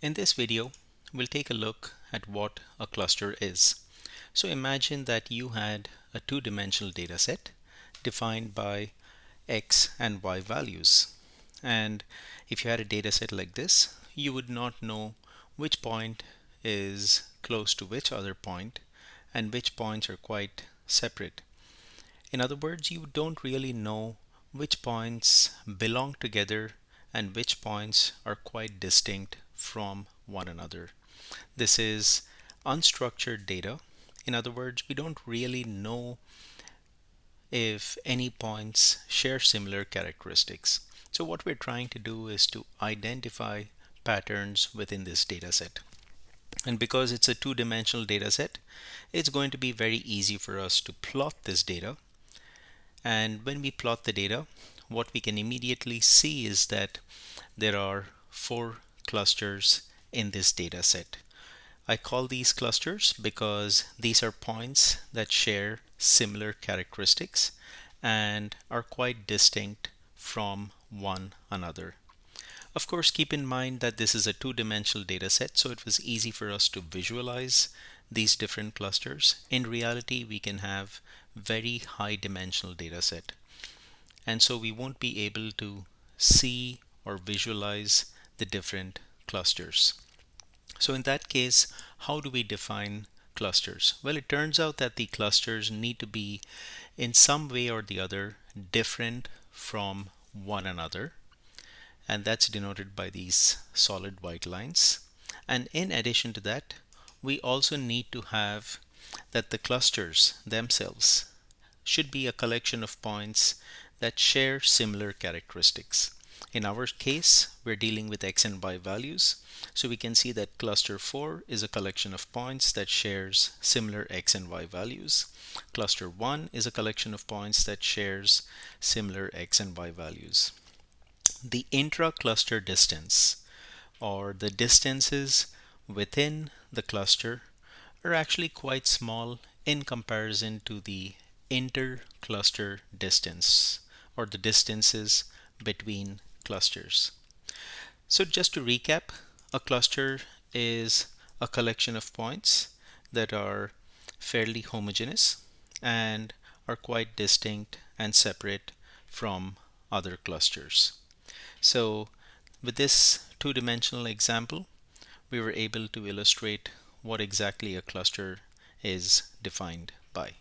In this video, we'll take a look at what a cluster is. So imagine that you had a two-dimensional data set defined by x and y values. And if you had a data set like this, you would not know which point is close to which other point and which points are quite separate. In other words, you don't really know which points belong together and which points are quite distinct from one another. This is unstructured data. In other words, we don't really know if any points share similar characteristics. So what we're trying to do is to identify patterns within this data set. And because it's a two-dimensional data set, it's going to be very easy for us to plot this data. And when we plot the data, what we can immediately see is that there are 4 clusters in this data set. I call these clusters because these are points that share similar characteristics and are quite distinct from one another. Of course, keep in mind that this is a two-dimensional data set, so it was easy for us to visualize these different clusters. In reality, we can have very high dimensional data set, and so we won't be able to see or visualize the different clusters. So in that case, how do we define clusters? Well, it turns out that the clusters need to be in some way or the other different from one another, and that's denoted by these solid white lines. And in addition to that, we also need to have that the clusters themselves should be a collection of points that share similar characteristics. In our case, we're dealing with x and y values, so we can see that cluster 4 is a collection of points that shares similar x and y values. Cluster 1 is a collection of points that shares similar x and y values. The intra-cluster distance, or the distances within the cluster, are actually quite small in comparison to the inter-cluster distance, or the distances between clusters. So just to recap, a cluster is a collection of points that are fairly homogeneous and are quite distinct and separate from other clusters. So with this two-dimensional example, we were able to illustrate what exactly a cluster is defined by.